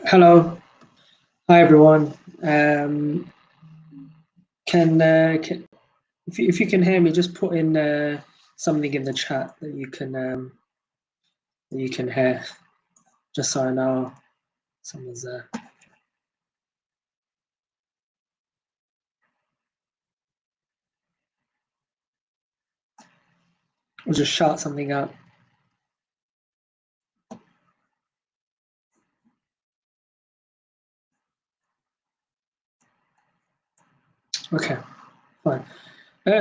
Hello, hi everyone. Um, can if you can hear me, just put in something in the chat that you can hear, just so I know someone's there. Or just shout something out. Okay, fine.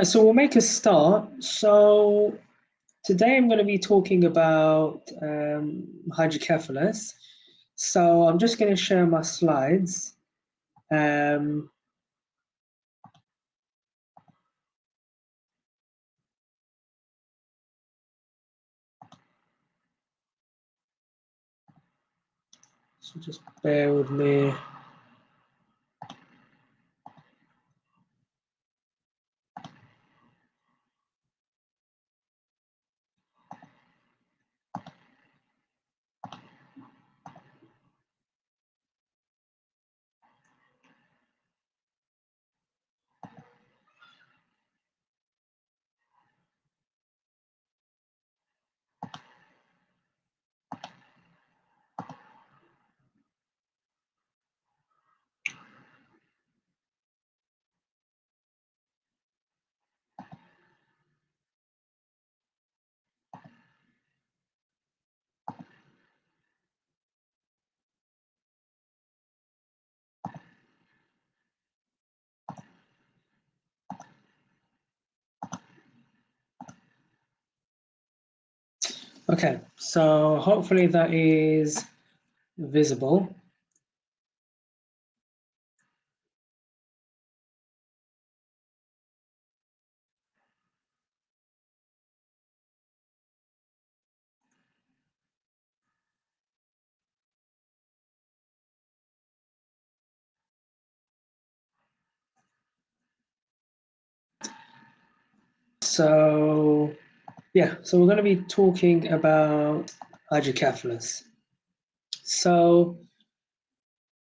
So we'll make a start. So today I'm going to be talking about hydrocephalus. So I'm just going to share my slides. Um, so just bear with me. Okay, so hopefully that is visible. So yeah, so we're going to be talking about hydrocephalus. So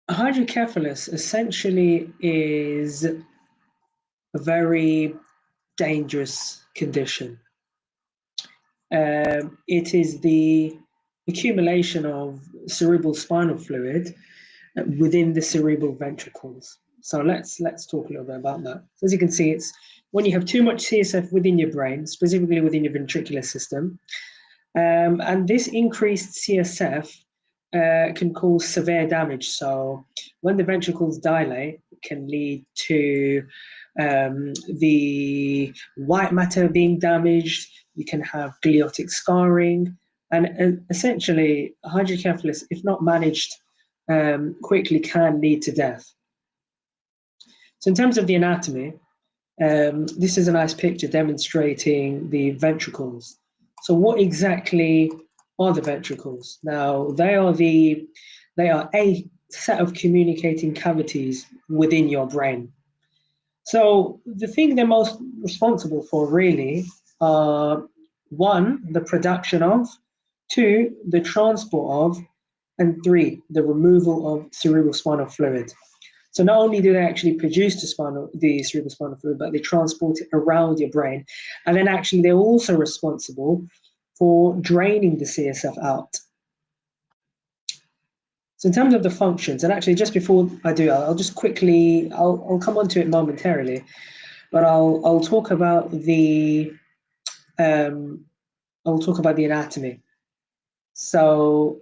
hydrocephalus essentially is a very dangerous condition. It is the accumulation of cerebral spinal fluid within the cerebral ventricles. So let's talk a little bit about that. So as you can see, it's when you have too much CSF within your brain, specifically within your ventricular system, and this increased CSF can cause severe damage. So when the ventricles dilate, it can lead to the white matter being damaged. You can have gliotic scarring, and essentially hydrocephalus, if not managed quickly, can lead to death. So in terms of the anatomy, this is a nice picture demonstrating the ventricles. So what exactly are the ventricles? Now, they are a set of communicating cavities within your brain. So the thing they're most responsible for really are one, the production of, two, the transport of, and three, the removal of cerebral spinal fluid. So not only do they actually produce the cerebral spinal fluid, but they transport it around your brain. And then actually they're also responsible for draining the CSF out. So in terms of the functions, and actually just before I do, I'll just quickly, I'll come on to it momentarily, but I'll talk about um, I'll talk about the anatomy. So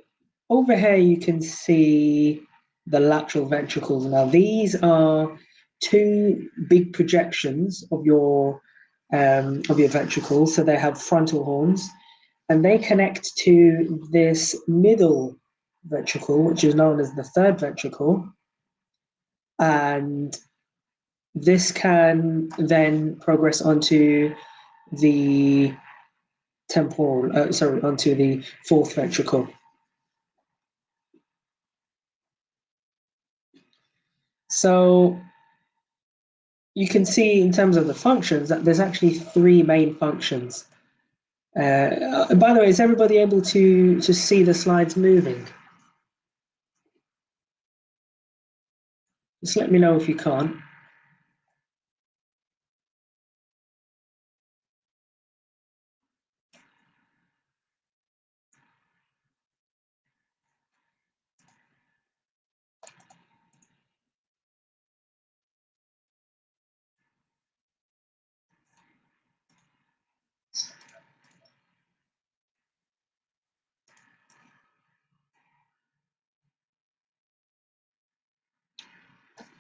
over here you can see the lateral ventricles. Now these are two big projections of your ventricles. So they have frontal horns, and they connect to this middle ventricle, which is known as the third ventricle, and this can then progress onto the onto the fourth ventricle. So you can see in terms of the functions that there's actually three main functions. By the way, is everybody able to see the slides moving? Just let me know if you can't.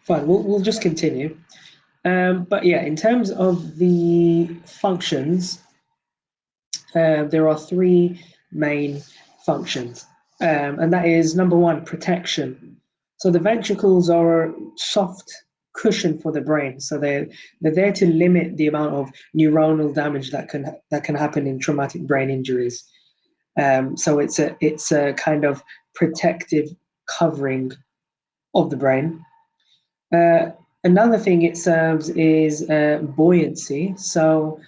Fine, we'll just continue. But yeah, in terms of the functions, there are three main functions, and that is number one, protection. So the ventricles are a soft cushion for the brain, so they're there to limit the amount of neuronal damage that can happen in traumatic brain injuries. So it's a kind of protective covering of the brain. Uh, Another thing it serves is buoyancy. So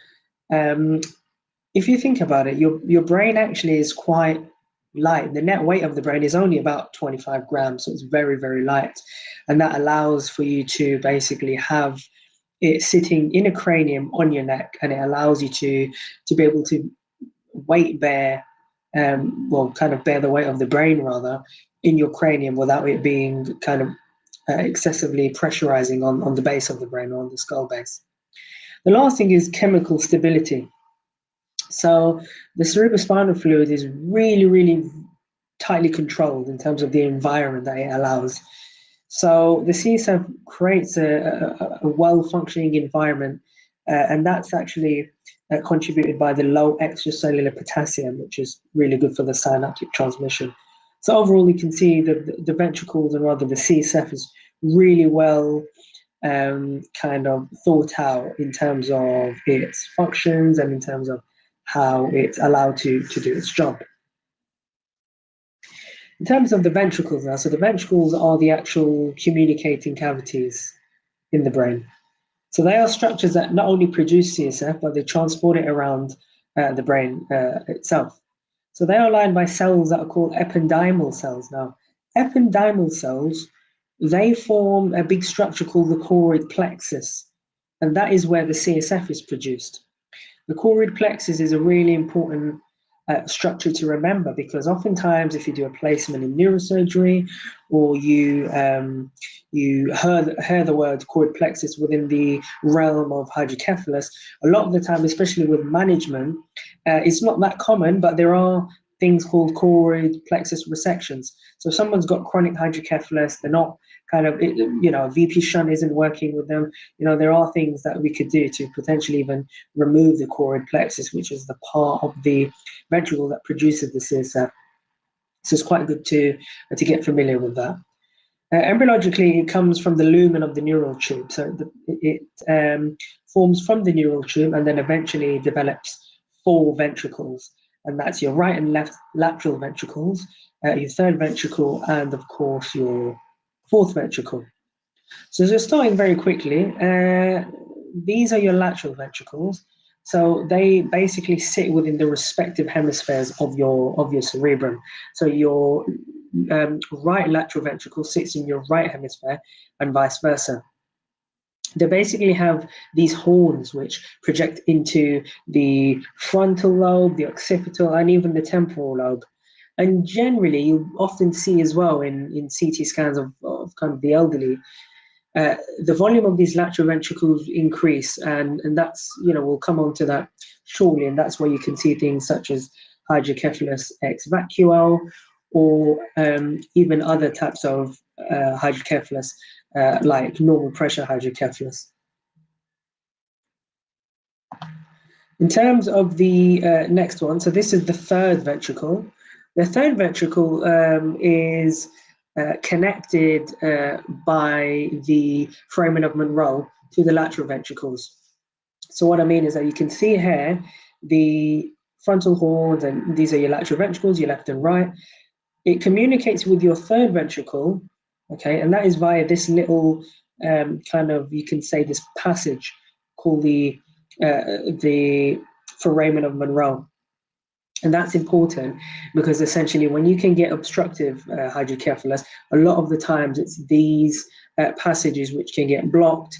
um, if you think about it, your brain actually is quite light. The net weight of the brain is only about 25 grams, so it's very, very light. And that allows for you to basically have it sitting in a cranium on your neck, and it allows you to be able to weight bear, well, kind of bear the weight of the brain rather, in your cranium without it being kind of excessively pressurizing on the base of the brain or on the skull base. The last thing is chemical stability. So the cerebrospinal fluid is really, really tightly controlled in terms of the environment that it allows. So the CSF creates a well-functioning environment, and that's actually contributed by the low extracellular potassium, which is really good for the synaptic transmission. So overall, you can see that the ventricles, and rather the CSF, is really well kind of thought out in terms of its functions and in terms of how it's allowed to do its job. In terms of the ventricles now, so the ventricles are the actual communicating cavities in the brain. So they are structures that not only produce CSF, but they transport it around the brain itself. So they are lined by cells that are called ependymal cells. Now, ependymal cells, they form a big structure called the choroid plexus, and that is where the CSF is produced. The choroid plexus is a really important structure to remember, because oftentimes if you do a placement in neurosurgery, or you hear the word choroid plexus within the realm of hydrocephalus, a lot of the time, especially with management, it's not that common, but there are things called choroid plexus resections. So if someone's got chronic hydrocephalus, they're not kind of, VP shunt isn't working with them, there are things that we could do to potentially even remove the choroid plexus, which is the part of the ventricle that produces the CSF. So it's quite good to get familiar with that. Embryologically, it comes from the lumen of the neural tube. So it forms from the neural tube and then eventually develops 4 ventricles. And that's your right and left lateral ventricles, your third ventricle, and of course your fourth ventricle. So just starting very quickly, these are your lateral ventricles. So they basically sit within the respective hemispheres of your cerebrum. So your right lateral ventricle sits in your right hemisphere, and vice versa. They basically have these horns which project into the frontal lobe, the occipital, and even the temporal lobe. And generally, you often see as well in CT scans of kind of the elderly, the volume of these lateral ventricles increase, and that's, we'll come on to that shortly, and that's where you can see things such as hydrocephalus ex vacuo, or even other types of hydrocephalus, like normal pressure hydrocephalus. In terms of the next one, so this is the third ventricle. The third ventricle is connected by the foramen of Monroe to the lateral ventricles. So what I mean is that you can see here the frontal horns, and these are your lateral ventricles, your left and right. It communicates with your third ventricle, okay, and that is via this little kind of, you can say, this passage called the foramen of Monroe. And that's important because essentially when you can get obstructive hydrocephalus, a lot of the times it's these passages which can get blocked,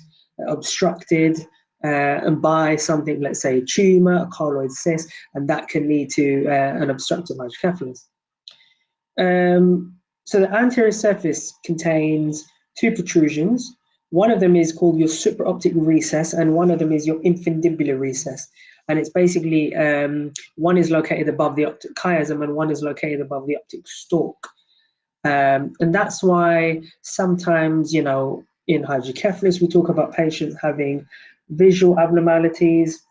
obstructed, and by something, let's say a tumor, a colloid cyst, and that can lead to an obstructive hydrocephalus. So the anterior surface contains two protrusions. One of them is called your supraoptic recess, and one of them is your infundibular recess. And it's basically, one is located above the optic chiasm and one is located above the optic stalk. And that's why sometimes, you know, in hydrocephalus, we talk about patients having visual abnormalities.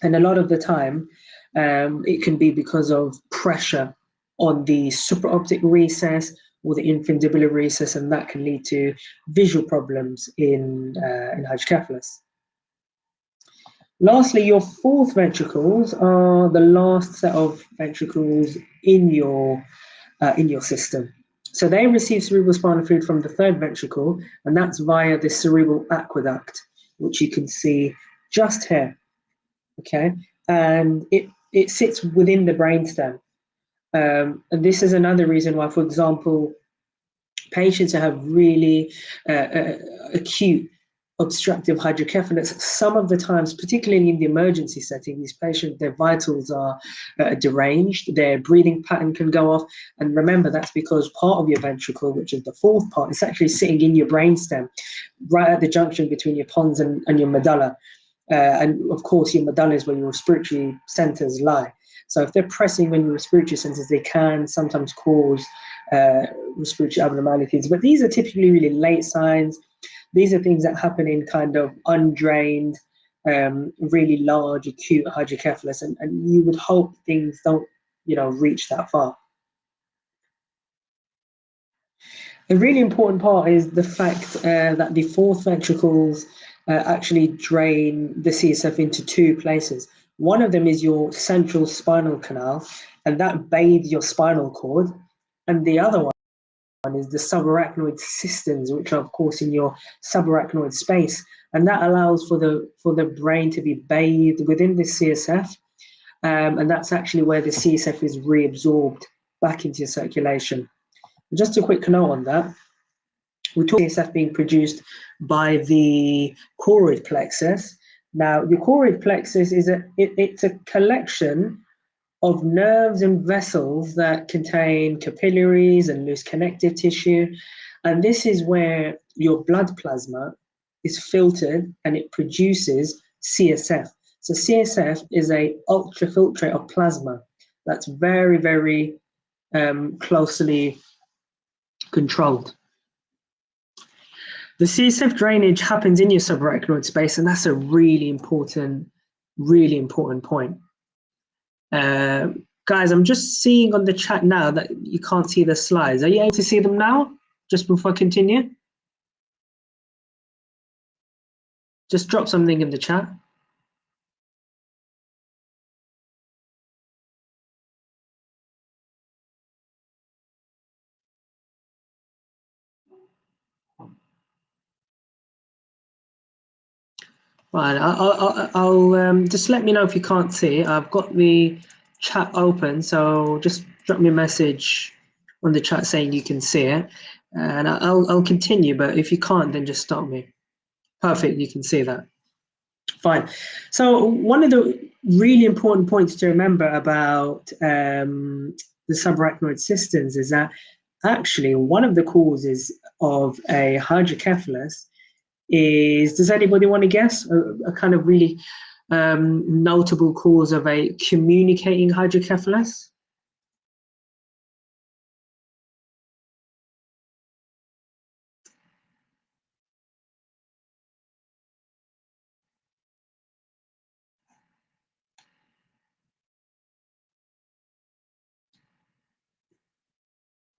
And a lot of the time, it can be because of pressure on the supraoptic recess or the infundibular recess, and that can lead to visual problems in hydrocephalus. Lastly, your fourth ventricles are the last set of ventricles in your system. So they receive cerebrospinal fluid from the third ventricle, and that's via the cerebral aqueduct, which you can see just here. Okay, and it sits within the brainstem. And this is another reason why, for example, patients who have really acute obstructive hydrocephalus, some of the times, particularly in the emergency setting, these patients, their vitals are deranged, their breathing pattern can go off. And remember, that's because part of your ventricle, which is the fourth part, is actually sitting in your brainstem, right at the junction between your pons and your medulla. And of course, your medulla is where your respiratory centers lie. So if they're pressing on your respiratory centers, they can sometimes cause respiratory abnormalities. But these are typically really late signs. These are things that happen in kind of undrained, really large acute hydrocephalus, and you would hope things don't, you know, reach that far. A really important part is the fact that the fourth ventricles actually drain the CSF into two places. One of them is your central spinal canal, and that bathes your spinal cord, and the other one is the subarachnoid cisterns, which are of course in your subarachnoid space, and that allows for the brain to be bathed within the CSF, and that's actually where the CSF is reabsorbed back into your circulation. Just a quick note on that. We talk about CSF being produced by the choroid plexus. Now, the choroid plexus is it's a collection of nerves and vessels that contain capillaries and loose connective tissue. And this is where your blood plasma is filtered and it produces CSF. So CSF is a ultrafiltrate of plasma that's very, very closely controlled. The CSF drainage happens in your subarachnoid space, and that's a really important point. Guys, I'm just seeing on the chat now that you can't see the slides. Are you able to see them now, just before I continue? Just drop something in the chat. Right, I'll just let me know if you can't see. I've got the chat open, so just drop me a message on the chat saying you can see it, and I'll continue. But if you can't, then just stop me. Perfect, you can see that. Fine. So one of the really important points to remember about the subarachnoid cisterns is that actually one of the causes of a hydrocephalus is, does anybody want to guess, a kind of really notable cause of a communicating hydrocephalus?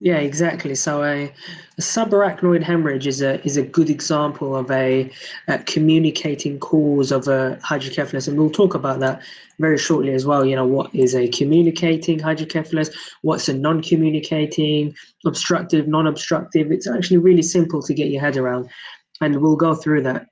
Yeah, exactly. So a subarachnoid hemorrhage is a good example of a communicating cause of a hydrocephalus, and we'll talk about that very shortly as well. You know, what is a communicating hydrocephalus? What's a non-communicating, obstructive, non-obstructive? It's actually really simple to get your head around, and we'll go through that.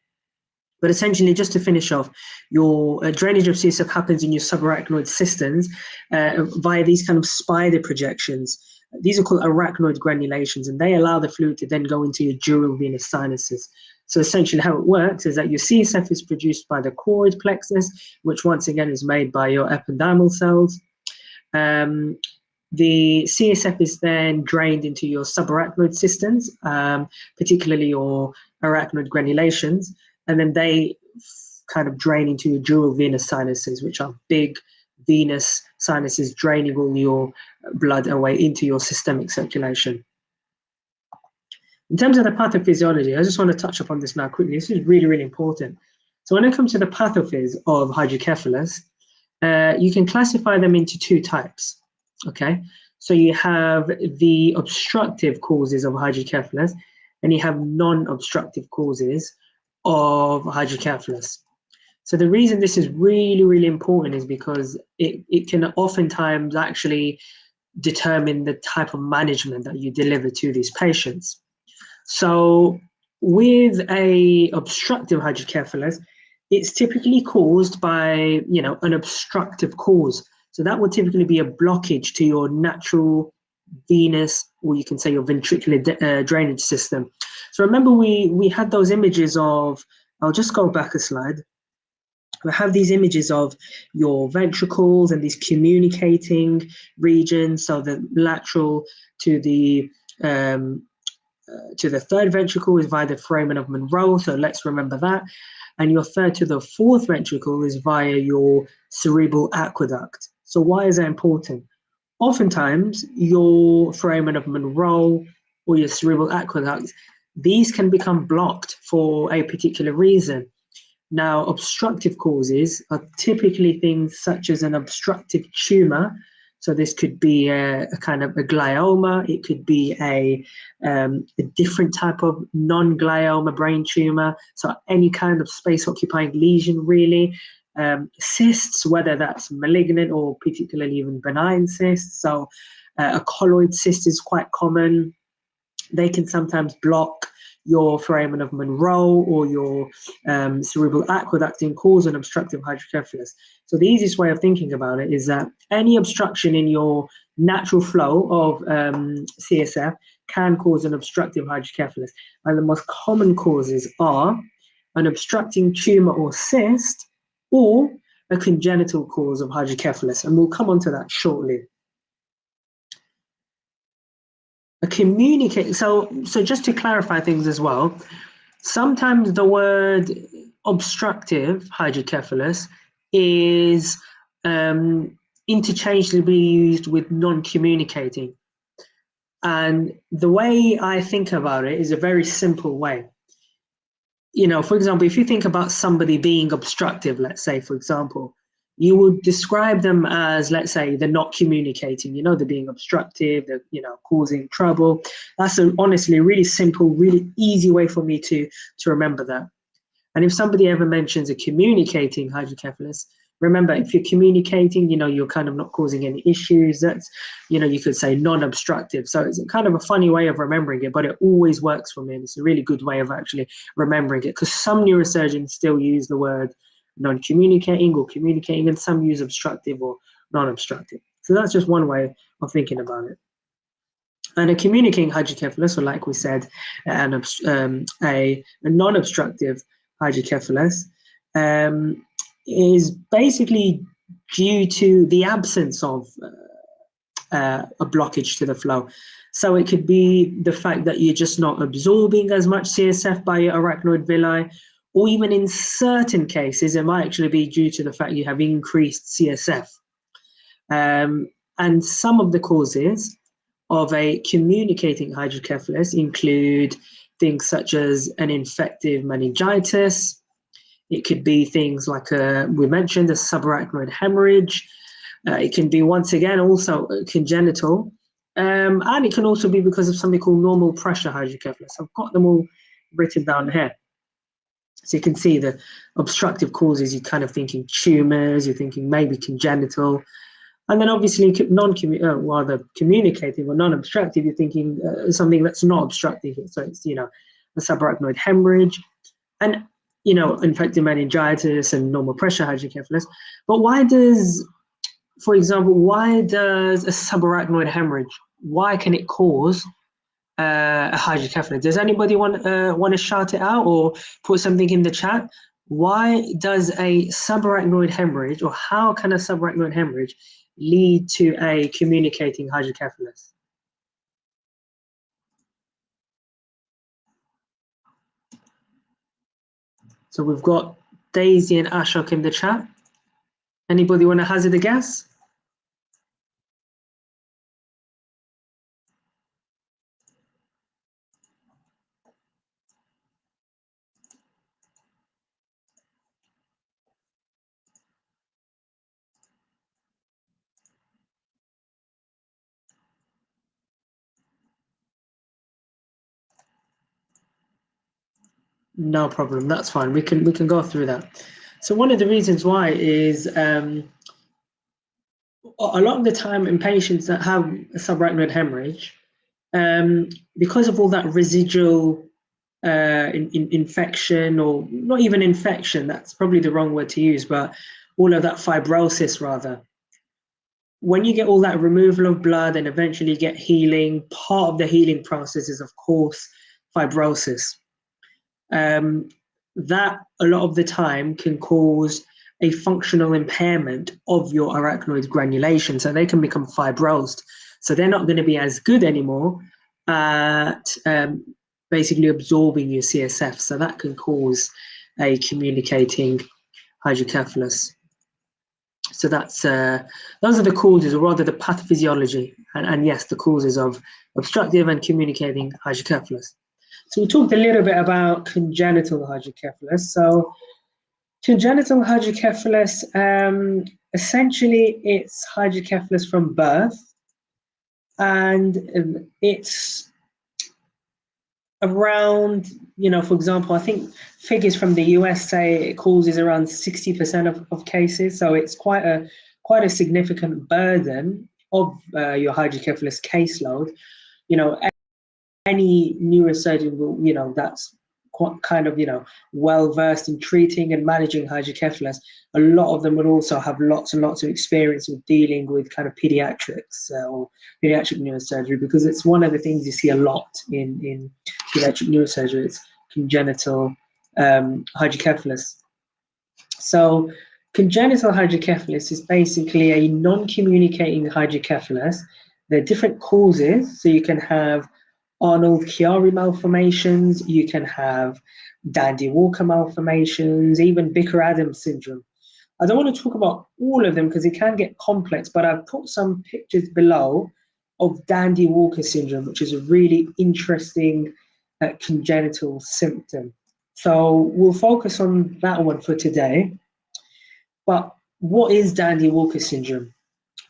But essentially, just to finish off, your drainage of CSF happens in your subarachnoid cisterns via these kind of spider projections. These are called arachnoid granulations, and they allow the fluid to then go into your dural venous sinuses. So essentially how it works is that your CSF is produced by the choroid plexus, which once again is made by your ependymal cells. The CSF is then drained into your subarachnoid systems, particularly your arachnoid granulations, and then they kind of drain into your dural venous sinuses, which are big venous sinuses draining all your blood away into your systemic circulation. In terms of the pathophysiology, I just want to touch upon this now quickly. This is really, really important. So when it comes to the pathophys of hydrocephalus, you can classify them into two types, okay? So you have the obstructive causes of hydrocephalus, and you have non-obstructive causes of hydrocephalus. So the reason this is really, really important is because it can oftentimes actually determine the type of management that you deliver to these patients. So with a obstructive hydrocephalus, it's typically caused by, an obstructive cause. So that would typically be a blockage to your natural venous, or you can say your ventricular drainage system. So remember we had those images of, I'll just go back a slide. We have these images of your ventricles and these communicating regions. So the lateral to the third ventricle is via the foramen of Monro, so let's remember that. And your third to the fourth ventricle is via your cerebral aqueduct. So why is that important? Oftentimes, your foramen of Monro or your cerebral aqueduct, these can become blocked for a particular reason. Now, obstructive causes are typically things such as an obstructive tumor. So this could be a kind of a glioma. It could be a different type of non-glioma brain tumor. So any kind of space-occupying lesion, really. Cysts, whether that's malignant or particularly even benign cysts. So a colloid cyst is quite common. They can sometimes block your foramen of Monro or your cerebral aqueduct and cause an obstructive hydrocephalus. So the easiest way of thinking about it is that any obstruction in your natural flow of CSF can cause an obstructive hydrocephalus. And the most common causes are an obstructing tumor or cyst or a congenital cause of hydrocephalus. And we'll come on to that shortly. So just to clarify things as well, sometimes the word obstructive hydrocephalus is interchangeably used with non-communicating. And the way I think about it is a very simple way. For example, if you think about somebody being obstructive, let's say, for example, you would describe them as, let's say, they're not communicating, they're being obstructive, they're, causing trouble. That's honestly a really simple, really easy way for me to remember that. And if somebody ever mentions a communicating hydrocephalus, remember, if you're communicating, you're kind of not causing any issues. That's, you could say non-obstructive. So it's kind of a funny way of remembering it, but it always works for me. And it's a really good way of actually remembering it, because some neurosurgeons still use the word non-communicating or communicating, and some use obstructive or non-obstructive. So that's just one way of thinking about it. And a communicating hydrocephalus, or like we said, a non-obstructive hydrocephalus, is basically due to the absence of a blockage to the flow. So it could be the fact that you're just not absorbing as much CSF by your arachnoid villi, or even in certain cases, it might actually be due to the fact you have increased CSF. And some of the causes of a communicating hydrocephalus include things such as an infective meningitis. It could be things like, we mentioned, a subarachnoid hemorrhage. It can be, once again, also congenital. And it can also be because of something called normal pressure hydrocephalus. I've got them all written down here. So you can see the obstructive causes, you're kind of thinking tumors, you're thinking maybe congenital. And then obviously communicating or non-obstructive, you're thinking something that's not obstructive. So it's, a subarachnoid hemorrhage and, infective meningitis and normal pressure hydrocephalus. But why does for example, why does a subarachnoid hemorrhage, why can it cause a hydrocephalus? Does anybody want to shout it out or put something in the chat? Why does a subarachnoid hemorrhage, or how can a subarachnoid hemorrhage lead to a communicating hydrocephalus? So we've got Daisy and Ashok in the chat. Anybody want to hazard a guess? No problem. That's fine. We can go through that. So one of the reasons why is a lot of the time in patients that have a subarachnoid hemorrhage, because of all that residual infection, or not even infection, that's probably the wrong word to use, but all of that fibrosis rather. When you get all that removal of blood and eventually get healing, part of the healing process is, of course, fibrosis. That a lot of the time can cause a functional impairment of your arachnoid granulation, so they can become fibrosed. So they're not going to be as good anymore at basically absorbing your CSF. So that can cause a communicating hydrocephalus. So that's those are the causes, or rather the pathophysiology, and yes, the causes of obstructive and communicating hydrocephalus. So we talked a little bit about congenital hydrocephalus. So congenital hydrocephalus, essentially it's hydrocephalus from birth, and it's around, for example, I think figures from the US say it causes around 60% of cases. So it's quite a significant burden of your hydrocephalus caseload. Any neurosurgeon will, that's quite kind of, well versed in treating and managing hydrocephalus. A lot of them would also have lots and lots of experience with dealing with kind of pediatrics or pediatric neurosurgery, because it's one of the things you see a lot in pediatric neurosurgery. It's congenital hydrocephalus. So congenital hydrocephalus is basically a non-communicating hydrocephalus. There are different causes, so you can have Arnold-Chiari malformations, you can have Dandy-Walker malformations, even Bicker-Adams syndrome. I don't want to talk about all of them because it can get complex, but I've put some pictures below of Dandy-Walker syndrome, which is a really interesting congenital symptom. So we'll focus on that one for today. But what is Dandy-Walker syndrome?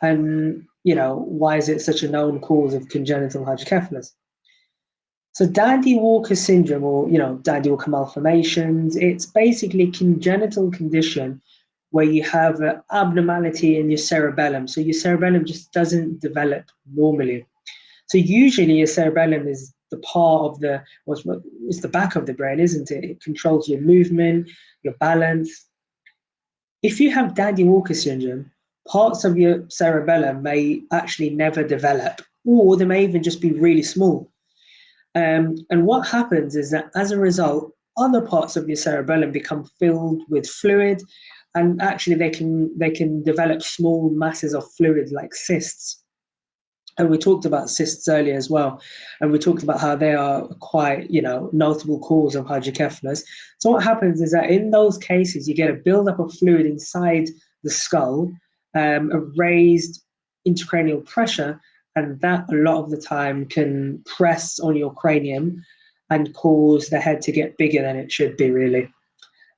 And, why is it such a known cause of congenital hydrocephalus? So Dandy-Walker syndrome, or Dandy-Walker malformations, it's basically a congenital condition where you have an abnormality in your cerebellum. So your cerebellum just doesn't develop normally. So usually your cerebellum is the part of it's the back of the brain, isn't it? It controls your movement, your balance. If you have Dandy-Walker syndrome, parts of your cerebellum may actually never develop, or they may even just be really small. And what happens is that as a result, other parts of your cerebellum become filled with fluid, and actually they can develop small masses of fluid like cysts. And we talked about cysts earlier as well, and we talked about how they are quite notable cause of hydrocephalus. So what happens is that in those cases you get a buildup of fluid inside the skull, a raised intracranial pressure, and that a lot of the time can press on your cranium and cause the head to get bigger than it should be, really.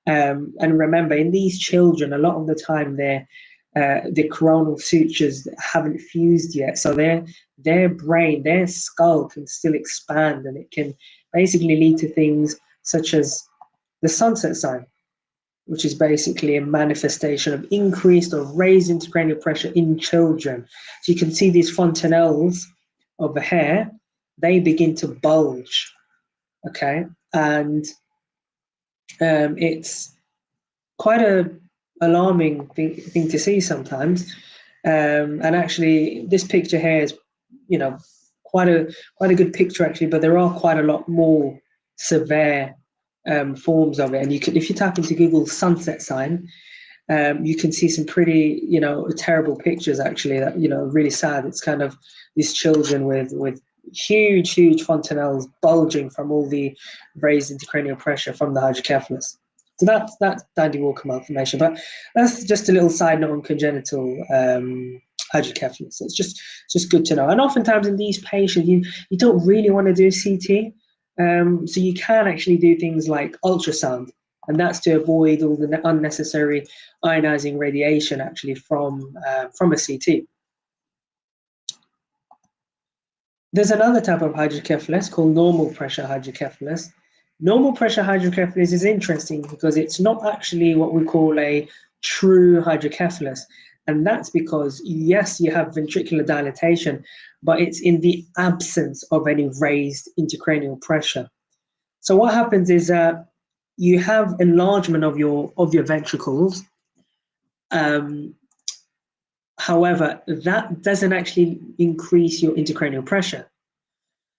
And remember, in these children, a lot of the time the coronal sutures haven't fused yet, so their brain, their skull can still expand, and it can basically lead to things such as the sunset sign, which is basically a manifestation of increased or raised intracranial pressure in children. So you can see these fontanelles of the hair, they begin to bulge, okay? And it's quite a alarming thing to see sometimes. And actually, this picture here is, you know, quite a good picture actually, but there are quite a lot more severe forms of it. And you can, if you type into Google sunset sign, you can see some pretty, you know, terrible pictures actually that, you know, really sad. It's kind of these children with huge fontanelles bulging from all the raised intracranial pressure from the hydrocephalus. So that's Dandy Walker malformation. But that's just a little side note on congenital hydrocephalus. So it's just good to know. And oftentimes in these patients, you don't really want to do CT. So you can actually do things like ultrasound, and that's to avoid all the unnecessary ionizing radiation actually from a CT. There's another type of hydrocephalus called normal pressure hydrocephalus. Normal pressure hydrocephalus is interesting because it's not actually what we call a true hydrocephalus. And that's because, yes, you have ventricular dilatation, but it's in the absence of any raised intracranial pressure. So what happens is you have enlargement of your ventricles. However, that doesn't actually increase your intracranial pressure.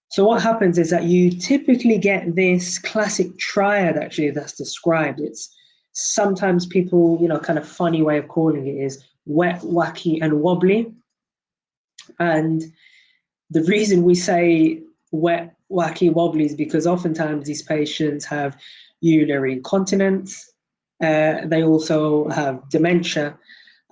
So what happens is that you typically get this classic triad actually that's described. It's sometimes people, you know, kind of funny way of calling it is wet, wacky, and wobbly. And the reason we say wet, wacky, wobbly is because oftentimes these patients have urinary incontinence, they also have dementia,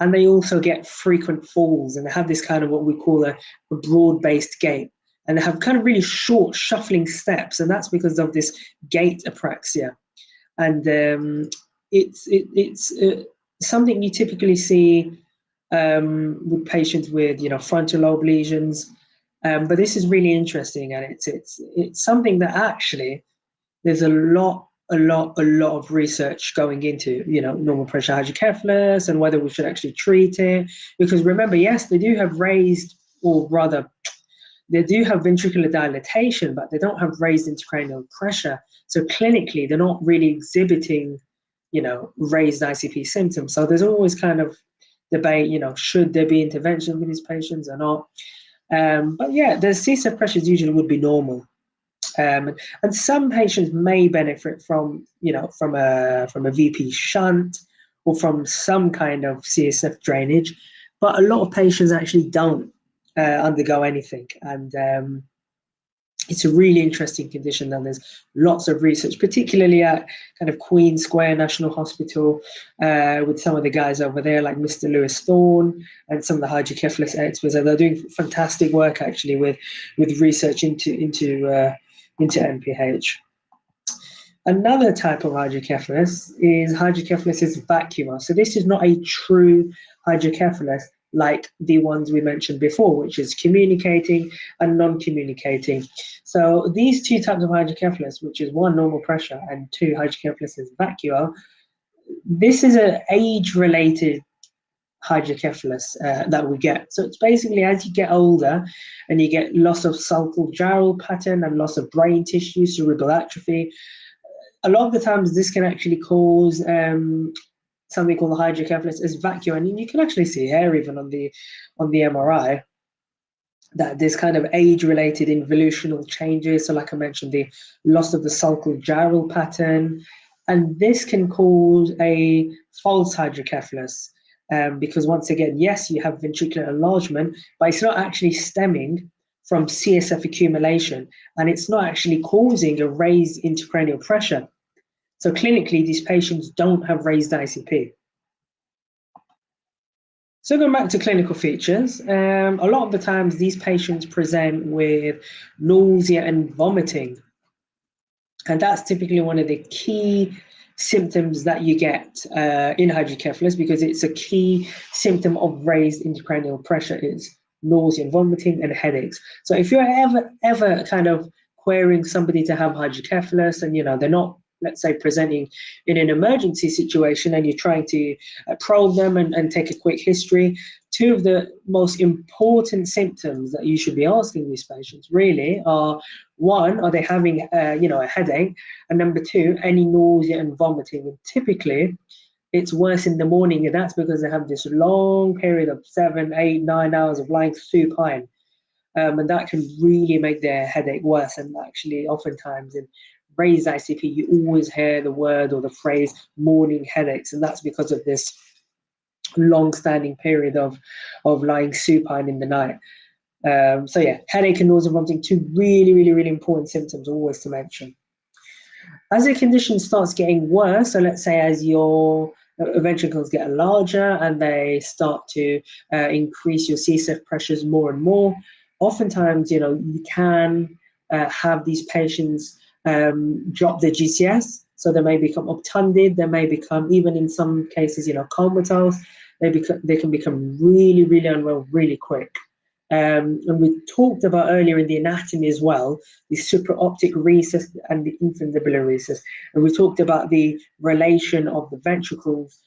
and they also get frequent falls, and they have this kind of what we call a broad-based gait, and they have kind of really short shuffling steps, and that's because of this gait apraxia. And it's something you typically see with patients with, you know, frontal lobe lesions. But this is really interesting, and it's something that actually there's a lot of research going into, you know, normal pressure hydrocephalus and whether we should actually treat it. Because remember, yes, they do have raised, or rather, they do have ventricular dilatation, but they don't have raised intracranial pressure. So clinically, they're not really exhibiting, you know, raised ICP symptoms. So there's always kind of debate, you know, should there be intervention with these patients or not? But yeah, the CSF pressures usually would be normal. And some patients may benefit from, you know, from a VP shunt or from some kind of CSF drainage, but a lot of patients actually don't undergo anything. And it's a really interesting condition, and there's lots of research, particularly at kind of Queen Square National Hospital, with some of the guys over there, like Mr. Lewis Thorne and some of the hydrocephalus experts. And they're doing fantastic work actually with research into NPH. Another type of hydrocephalus is hydrocephalus vacua. So this is not a true hydrocephalus like the ones we mentioned before, which is communicating and non-communicating. So these two types of hydrocephalus, which is one, normal pressure, and two, hydrocephalus vacua, this is an age-related hydrocephalus that we get. So it's basically as you get older and you get loss of sulcal gyral pattern and loss of brain tissue, cerebral atrophy, a lot of the times this can actually cause something called the hydrocephalus vacua, and you can actually see here even on the MRI that there's kind of age-related involutional changes. So like I mentioned, the loss of the sulcal gyral pattern, and this can cause a false hydrocephalus because once again, yes, you have ventricular enlargement, but it's not actually stemming from CSF accumulation, and it's not actually causing a raised intracranial pressure. So clinically, these patients don't have raised ICP. So going back to clinical features, a lot of the times these patients present with nausea and vomiting. And that's typically one of the key symptoms that you get in hydrocephalus, because it's a key symptom of raised intracranial pressure is nausea and vomiting and headaches. So if you're ever kind of querying somebody to have hydrocephalus and, you know, they're not, let's say, presenting in an emergency situation and you're trying to probe them and take a quick history, two of the most important symptoms that you should be asking these patients really are, one, are they having a headache? And number two, any nausea and vomiting? And typically, it's worse in the morning, and that's because they have this long period of 7, 8, 9 hours of lying supine. And that can really make their headache worse. And actually, oftentimes in raised ICP, you always hear the word or the phrase morning headaches, and that's because of this long-standing period of lying supine in the night. So yeah, headache and nausea vomiting, two really, really, really important symptoms always to mention. As the condition starts getting worse, so let's say as your ventricles get larger and they start to increase your CSF pressures more and more, oftentimes, you can have these patients drop their GCS. So they may become obtunded, they may become, even in some cases, comatose. They can become really, really unwell really quick. And we talked about earlier in the anatomy as well, the supraoptic recess and the infundibulary recess. And we talked about the relation of the ventricles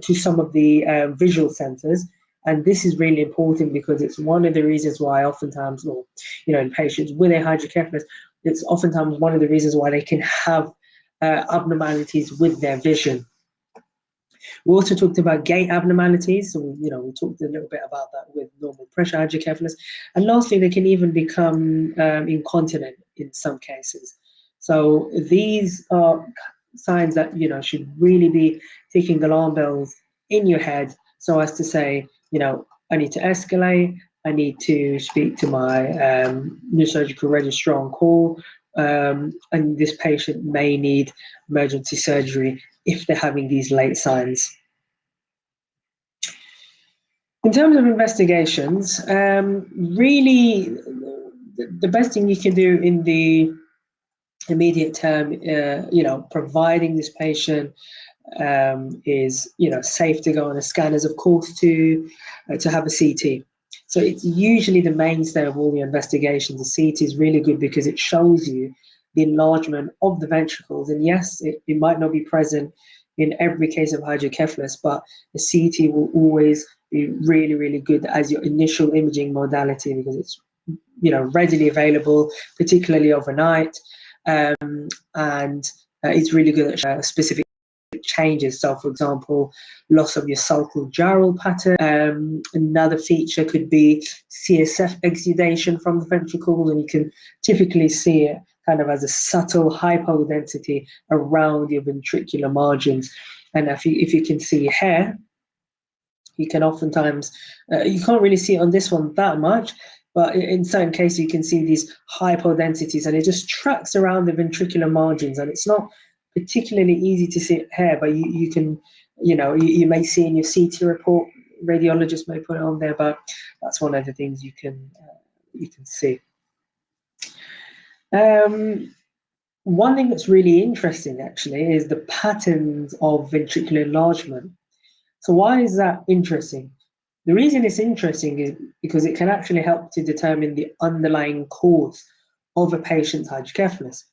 to some of the visual centers. And this is really important because it's one of the reasons why oftentimes, or in patients with a hydrocephalus, it's oftentimes one of the reasons why they can have abnormalities with their vision. We also talked about gait abnormalities. So, we talked a little bit about that with normal pressure hydrocephalus. And lastly, they can even become incontinent in some cases. So these are signs that, should really be ticking alarm bells in your head so as to say, I need to escalate. I need to speak to my neurosurgical registrar on call. And this patient may need emergency surgery if they're having these late signs. In terms of investigations, really the best thing you can do in the immediate term, providing this patient is, safe to go on a scan, is of course to have a CT. So it's usually the mainstay of all the investigations. The CT is really good because it shows you the enlargement of the ventricles. And yes, it might not be present in every case of hydrocephalus, but the CT will always be really, really good as your initial imaging modality because it's, readily available, particularly overnight. And it's really good at specific changes. So, for example, loss of your sulcal gyral pattern. Another feature could be CSF exudation from the ventricles, and you can typically see it kind of as a subtle hypodensity around your ventricular margins. And if you can see here, you can oftentimes, you can't really see it on this one that much, but in certain cases you can see these hypodensities, and it just tracks around the ventricular margins, and it's not particularly easy to see it here, but you can, you may see in your CT report, radiologists may put it on there, but that's one of the things you can see. One thing that's really interesting actually is the patterns of ventricular enlargement. So why is that interesting? The reason it's interesting is because it can actually help to determine the underlying cause of a patient's hydrocephalus.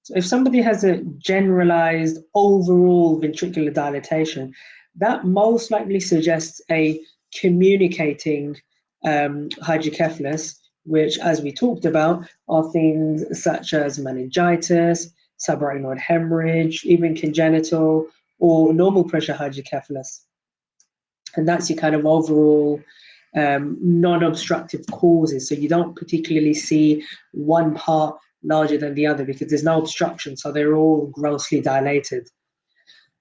So if somebody has a generalized overall ventricular dilatation, that most likely suggests a communicating hydrocephalus, which, as we talked about, are things such as meningitis, subarachnoid hemorrhage, even congenital or normal pressure hydrocephalus. And that's your kind of overall non-obstructive causes. So you don't particularly see one part larger than the other because there's no obstruction, so they're all grossly dilated.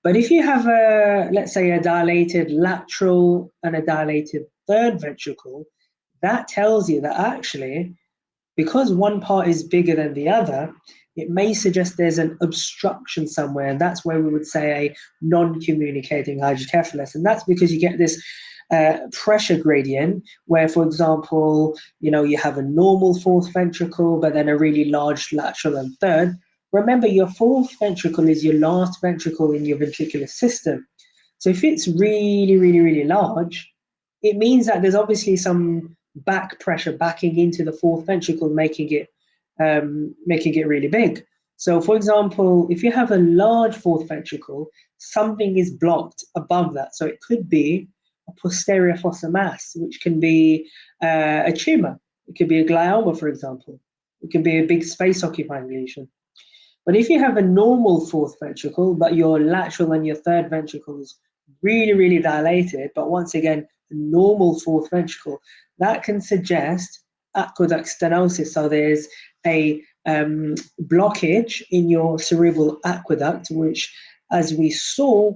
But if you have let's say a dilated lateral and a dilated third ventricle, that tells you that actually, because one part is bigger than the other, it may suggest there's an obstruction somewhere, and that's where we would say a non-communicating hydrocephalus. And that's because you get this pressure gradient where, for example, you have a normal fourth ventricle, but then a really large lateral and third. Remember, your fourth ventricle is your last ventricle in your ventricular system. So if it's really, really, really large, it means that there's obviously some back pressure backing into the fourth ventricle, making it really big. So, for example, if you have a large fourth ventricle, something is blocked above that. So it could be a posterior fossa mass, which can be a tumor. It could be a glioma, for example. It can be a big space-occupying lesion. But if you have a normal fourth ventricle, but your lateral and your third ventricle is really dilated, but once again, the normal fourth ventricle, that can suggest aqueduct stenosis. So there's a blockage in your cerebral aqueduct, which, as we saw,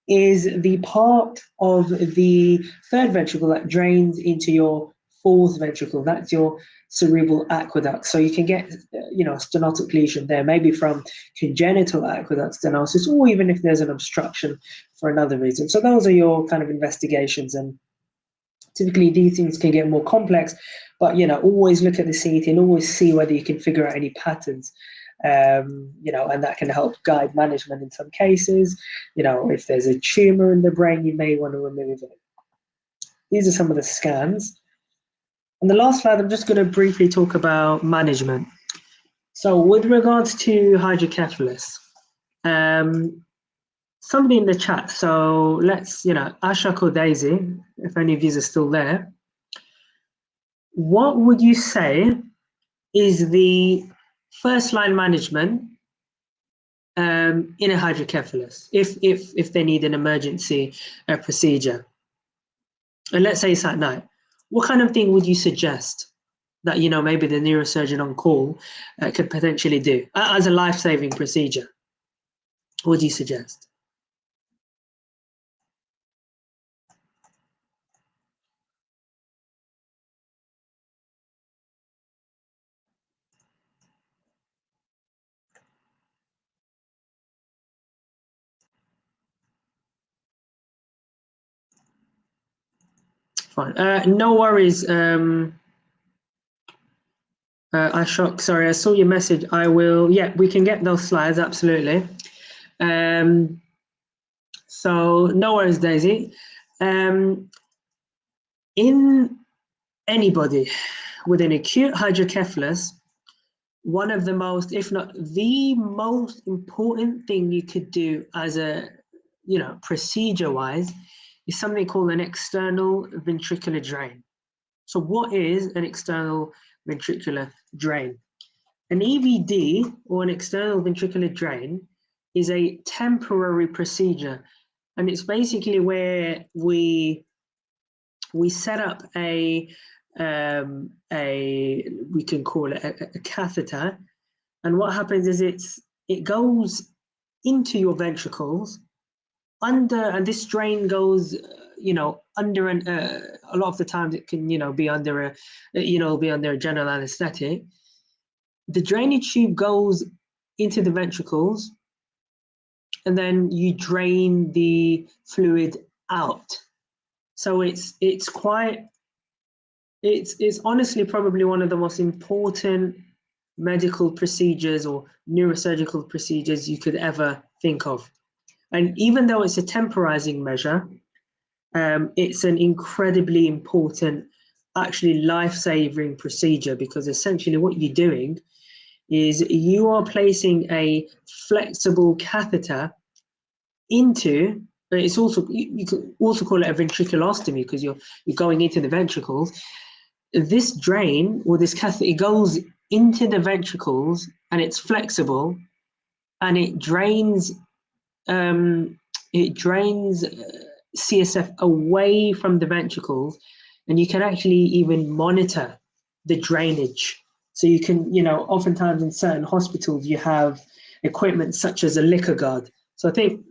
is the part of the third ventricle that drains into your fourth ventricle. That's your cerebral aqueduct. So you can get, stenotic lesion there, maybe from congenital aqueduct stenosis, or even if there's an obstruction for another reason. So those are your kind of investigations, and typically these things can get more complex, but always look at the CT and always see whether you can figure out any patterns. And that can help guide management in some cases. If there's a tumor in the brain, you may want to remove it. These are some of the scans. And the last slide, I'm just going to briefly talk about management. So with regards to hydrocephalus, somebody in the chat, so let's, Ashok or Daisy, if any of you are still there, what would you say is the first line management in a hydrocephalus if they need an emergency procedure? And let's say it's at night. What kind of thing would you suggest that maybe the neurosurgeon on call could potentially do as a life-saving procedure? What do you suggest? Fine. No worries. Ashok, sorry, I saw your message. I will, we can get those slides, absolutely. So no worries, Daisy. In anybody with an acute hydrocephalus, one of the most, if not the most important thing you could do as a, procedure-wise, is something called an external ventricular drain. So what is an external ventricular drain? An EVD, or an external ventricular drain, is a temporary procedure, and it's basically where we set up we can call it a catheter, and what happens is it goes into your ventricles and this drain goes under a lot of the times it can be under a general anesthetic. The drainage tube goes into the ventricles, and then you drain the fluid out. So it's honestly probably one of the most important medical procedures or neurosurgical procedures you could ever think of. And even though it's a temporizing measure, it's an incredibly important, actually life-saving procedure, because essentially what you're doing is you are placing a flexible catheter into, it's also, you could also call it a ventriculostomy because you're going into the ventricles. This drain, or this catheter, it goes into the ventricles and it's flexible, and it drains CSF away from the ventricles, and you can actually even monitor the drainage. So you can, oftentimes in certain hospitals you have equipment such as a liquor guard. So I think,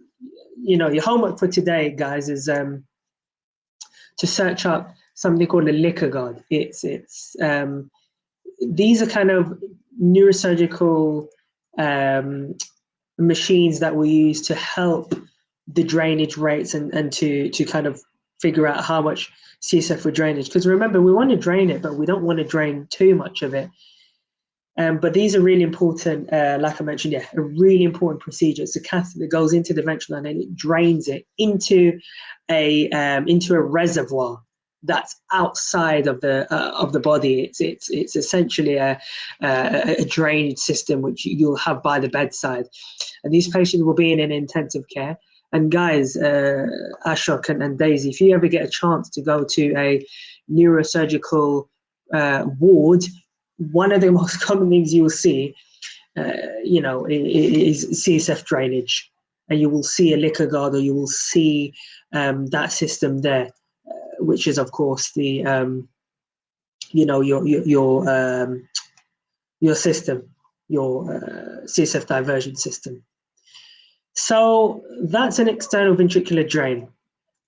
your homework for today, guys, is to search up something called a liquor guard. These are kind of neurosurgical machines that we use to help the drainage rates and to kind of figure out how much CSF for drainage. Because remember, we want to drain it, but we don't want to drain too much of it. But these are really important, like I mentioned, a really important procedure. It's a catheter that goes into the ventricle and then it drains it into a reservoir that's outside of the body. It's essentially a drainage system which you'll have by the bedside, and these patients will be in an intensive care. And guys, Ashok and Daisy, if you ever get a chance to go to a neurosurgical ward, one of the most common things you will see, is CSF drainage. and you will see a liquor guard, or you will see that system there, which is of course the your system, your CSF diversion system. So that's an external ventricular drain.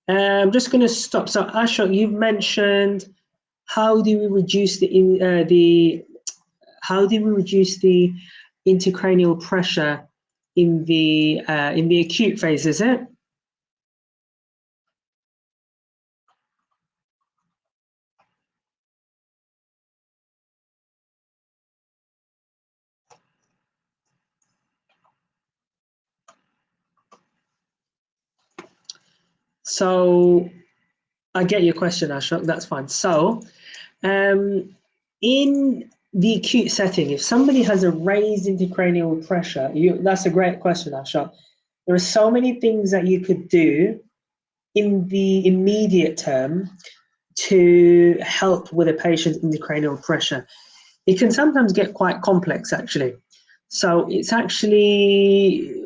I'm just going to stop. So Ashok, you've mentioned how do we reduce the intracranial pressure in the acute phase, is it? So I get your question, Ashok, that's fine. So in the acute setting, if somebody has a raised intracranial pressure, that's a great question, Ashok. There are so many things that you could do in the immediate term to help with a patient's intracranial pressure. It can sometimes get quite complex, actually. So it's actually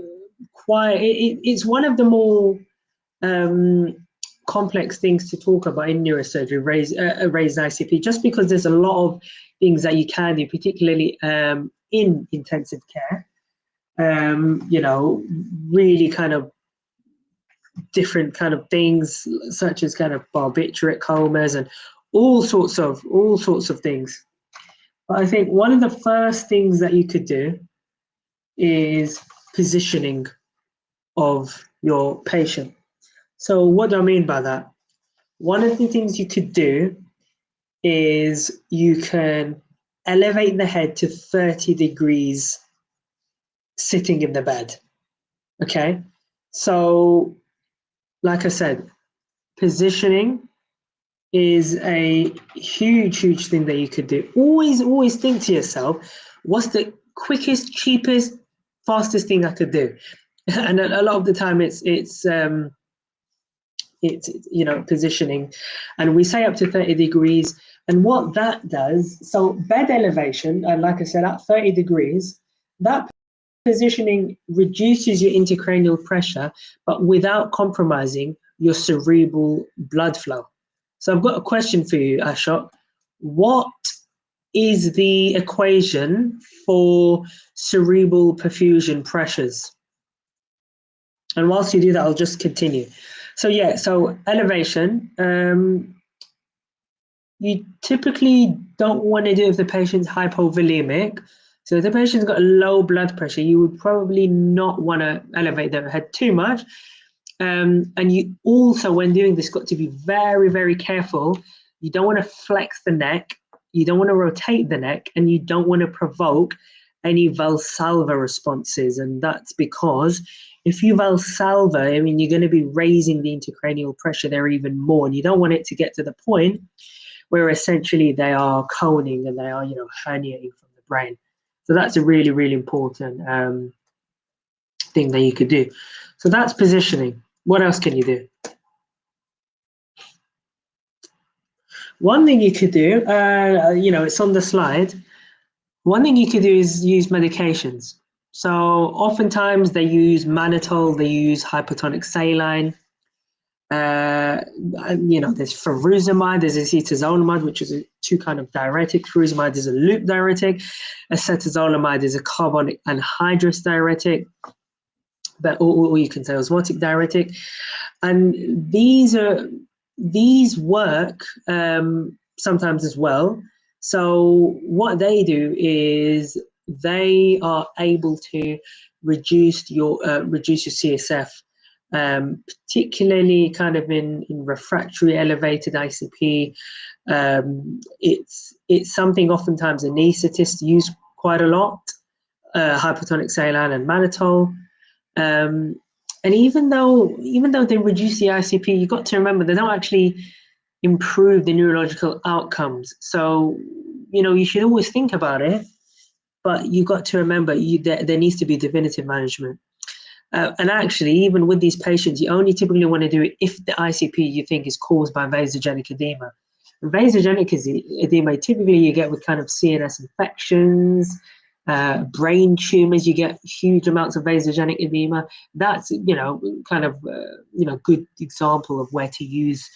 it's one of the more complex things to talk about in neurosurgery, raised ICP, just because there's a lot of things that you can do, particularly in intensive care. Really kind of different kind of things, such as kind of barbiturate comas and all sorts of things. But I think one of the first things that you could do is positioning of your patient. So what do I mean by that? One of the things you could do is you can elevate the head to 30 degrees sitting in the bed. Okay, so like I said, positioning is a huge thing that you could do. Always think to yourself, what's the quickest, cheapest, fastest thing I could do? And a lot of the time it's positioning, and we say up to 30 degrees. And what that does, so bed elevation, and like I said, at 30 degrees, that positioning reduces your intracranial pressure, but without compromising your cerebral blood flow. So I've got a question for you, Ashok. What is the equation for cerebral perfusion pressures? And whilst you do that, I'll just continue. So yeah, so elevation, you typically don't want to do it if the patient's hypovolemic. So if the patient's got a low blood pressure, you would probably not want to elevate their head too much. And you also, when doing this, got to be very careful. You don't want to flex the neck, you don't want to rotate the neck, and you don't want to provoke any Valsalva responses. And that's because if you Valsalva, I mean, you're going to be raising the intracranial pressure there even more, and you don't want it to get to the point where essentially they are coning and they are, herniating from the brain. So that's a really important thing that you could do. So that's positioning. What else can you do? One thing you could do, it's on the slide. One thing you could do is use medications. So oftentimes they use mannitol, they use hypertonic saline. There's furosemide, there's acetazolamide, which is two kind of diuretics. Furosemide is a loop diuretic. Acetazolamide is a carbonic anhydrous diuretic, or you can say osmotic diuretic. And these work sometimes as well. So what they do is they are able to reduce your CSF, particularly kind of in refractory elevated ICP. It's something oftentimes anaesthetists use quite a lot, hypertonic saline and mannitol. And even though they reduce the ICP, you've got to remember they don't actually improve the neurological outcomes. So, you should always think about it, but you've got to remember there needs to be definitive management. And actually, even with these patients, you only typically want to do it if the ICP you think is caused by vasogenic edema. And vasogenic edema, typically you get with kind of CNS infections, brain tumors, you get huge amounts of vasogenic edema. That's, kind of, good example of where to use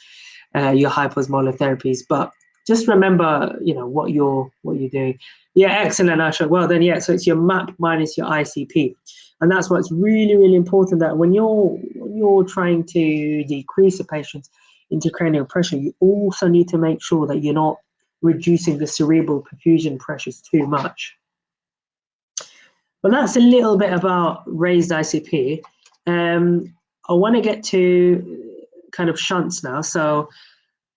your hyposmolar therapies. But just remember, what you're doing. Yeah, excellent, Ashok. Well then, yeah, so it's your MAP minus your ICP. And that's what's really, really important, that when you're trying to decrease a patient's intracranial pressure, you also need to make sure that you're not reducing the cerebral perfusion pressures too much. But that's a little bit about raised ICP. I want to get to kind of shunts now. So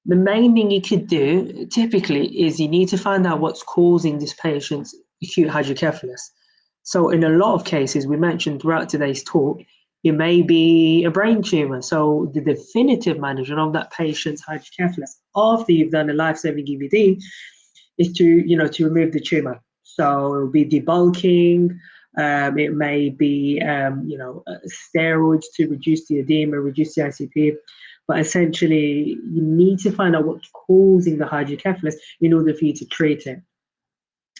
the main thing you could do typically is you need to find out what's causing this patient's acute hydrocephalus. So in a lot of cases, we mentioned throughout today's talk, it may be a brain tumor. So the definitive management of that patient's hydrocephalus after you've done a life-saving EVD is to remove the tumor. So it'll be debulking. It may be steroids to reduce the edema, reduce the ICP. But essentially, you need to find out what's causing the hydrocephalus in order for you to treat it.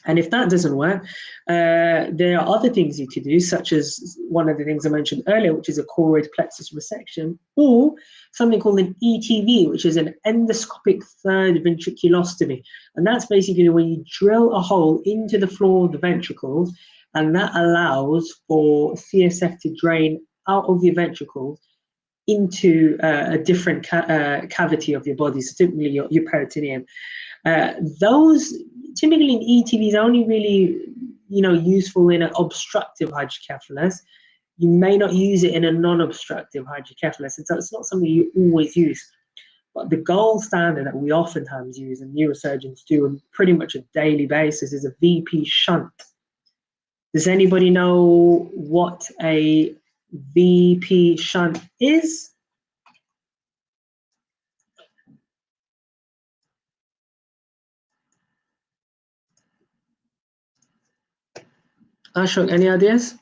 And if that doesn't work, there are other things you could do, such as one of the things I mentioned earlier, which is a choroid plexus resection, or something called an ETV, which is an endoscopic third ventriculostomy. And that's basically when you drill a hole into the floor of the ventricles, and that allows for CSF to drain out of your ventricles into a different cavity of your body, so typically your peritoneum. Those typically in ETVs are only really useful in an obstructive hydrocephalus. You may not use it in a non-obstructive hydrocephalus, and so it's not something you always use. But the gold standard that we oftentimes use and neurosurgeons do on pretty much a daily basis is a VP shunt. Does anybody know what a VP shunt is? Ashok, any ideas?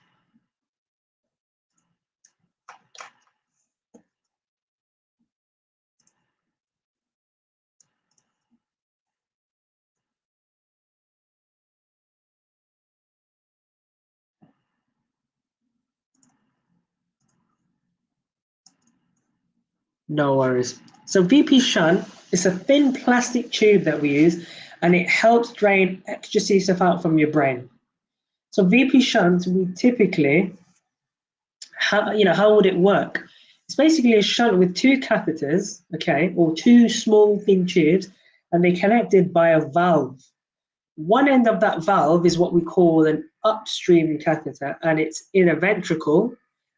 No worries. So VP shunt is a thin plastic tube that we use, and it helps drain extra CSF out from your brain. So VP shunts, we typically, how would it work? It's basically a shunt with two catheters, okay, or two small thin tubes, and they're connected by a valve. One end of that valve is what we call an upstream catheter, and it's in a ventricle.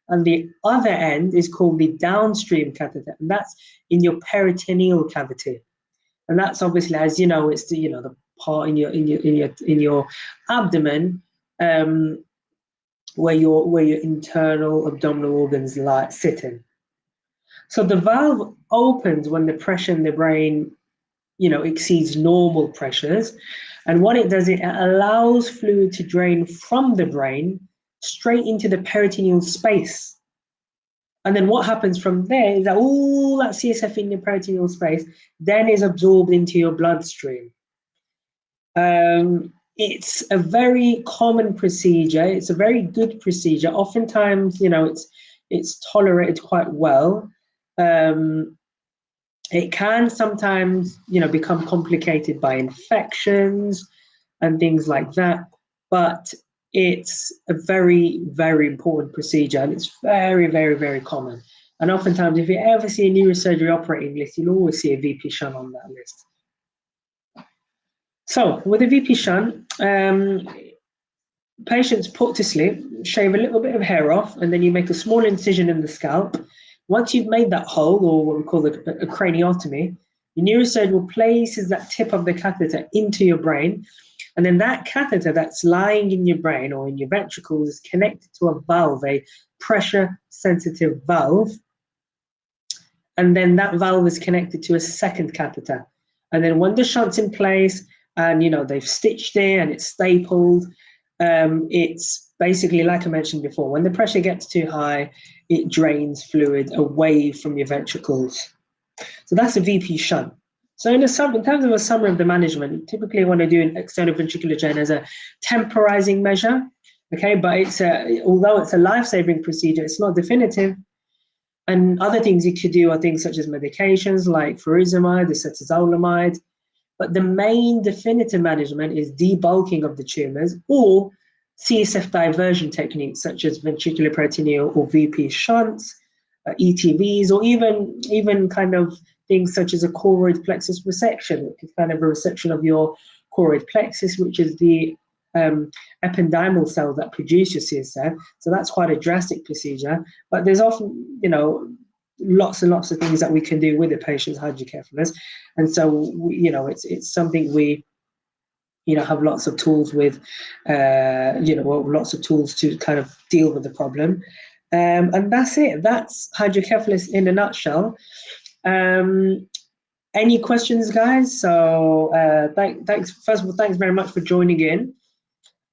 And the other end is called the downstream catheter, and that's in your peritoneal cavity. And that's obviously, as you know, it's the part in your abdomen where your internal abdominal organs sit in. So the valve opens when the pressure in the brain, exceeds normal pressures. And what it does, it allows fluid to drain from the brain straight into the peritoneal space. And then what happens from there is that all that CSF in the peritoneal space then is absorbed into your bloodstream. It's a very common procedure. It's a very good procedure. Oftentimes, it's tolerated quite well. It can sometimes, become complicated by infections and things like that. But it's a very, very important procedure, and it's very, very, very common. And oftentimes, if you ever see a neurosurgery operating list, you'll always see a VP shunt on that list. So with a VP shunt, patients put to sleep, shave a little bit of hair off, and then you make a small incision in the scalp. Once you've made that hole, or what we call a craniotomy, the neurosurgeon places that tip of the catheter into your brain, and then that catheter that's lying in your brain or in your ventricles is connected to a valve, a pressure-sensitive valve, and then that valve is connected to a second catheter. And then when the shunt's in place, and they've stitched it and it's stapled, it's basically, like I mentioned before, when the pressure gets too high, it drains fluid away from your ventricles. So that's a VP shunt. So in terms of a summary of the management, typically you want to do an external ventricular drain as a temporizing measure, okay? But although it's a life-saving procedure, it's not definitive. And other things you could do are things such as medications like furosemide, acetazolamide. But the main definitive management is debulking of the tumors or CSF diversion techniques such as ventricular peritoneal or VP shunts, ETVs, or even kind of things such as a choroid plexus resection, which is kind of a resection of your choroid plexus, which is the ependymal cells that produce your CSF. So that's quite a drastic procedure. But there's often, lots and lots of things that we can do with the patient's hydrocephalus. And so, it's something we, have lots of tools with, lots of tools to kind of deal with the problem. And that's it. That's hydrocephalus in a nutshell. Any questions, guys? So thanks. First of all, thanks very much for joining in.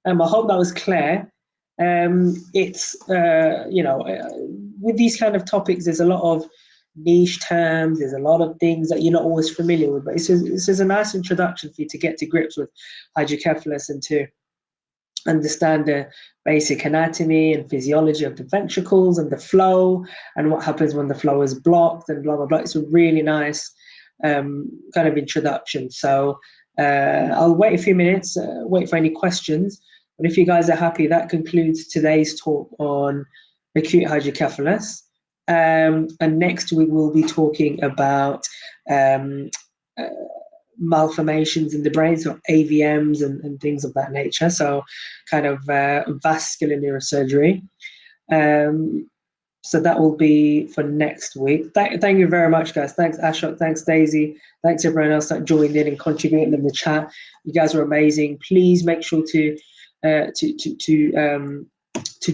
I hope that was clear. It's with these kind of topics, there's a lot of niche terms. There's a lot of things that you're not always familiar with. But this is a nice introduction for you to get to grips with hydrocephalus and to understand the basic anatomy and physiology of the ventricles and the flow and what happens when the flow is blocked and blah, blah, blah. It's a really nice kind of introduction. So I'll wait a few minutes, wait for any questions. But if you guys are happy, that concludes today's talk on acute hydrocephalus. And next we will be talking about malformations in the brain, so AVMs and things of that nature. So kind of vascular neurosurgery. So that will be for next week. Thank you very much, guys. Thanks, Ashok. Thanks, Daisy. Thanks, everyone else that joined in and contributed in the chat. You guys are amazing. Please make sure to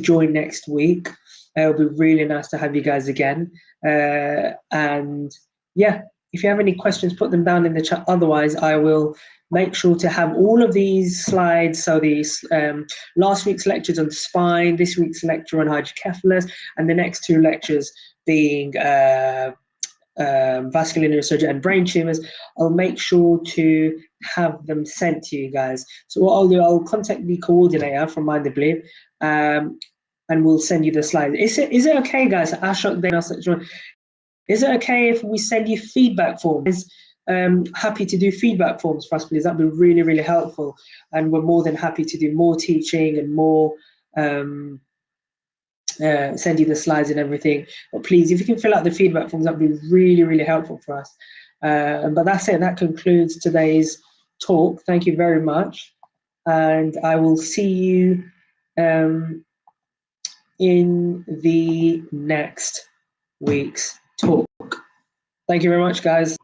join next week. It'll be really nice to have you guys again. And yeah, if you have any questions, put them down in the chat. Otherwise, I will make sure to have all of these slides. So these last week's lectures on spine, this week's lecture on hydrocephalus, and the next two lectures being vascular neurosurgery and brain tumors. I'll make sure to have them sent to you guys. So what I'll do, I'll contact the coordinator from Mind the Bleed, and we'll send you the slides. Is it okay, guys? Ashok, is it okay if we send you feedback forms? Happy to do feedback forms for us, please. That'd be really, really helpful. And we're more than happy to do more teaching and more, send you the slides and everything. But please, if you can fill out the feedback forms, that'd be really, really helpful for us. But that's it. That concludes today's talk. Thank you very much. And I will see you in the next week's talk. Thank you very much, guys.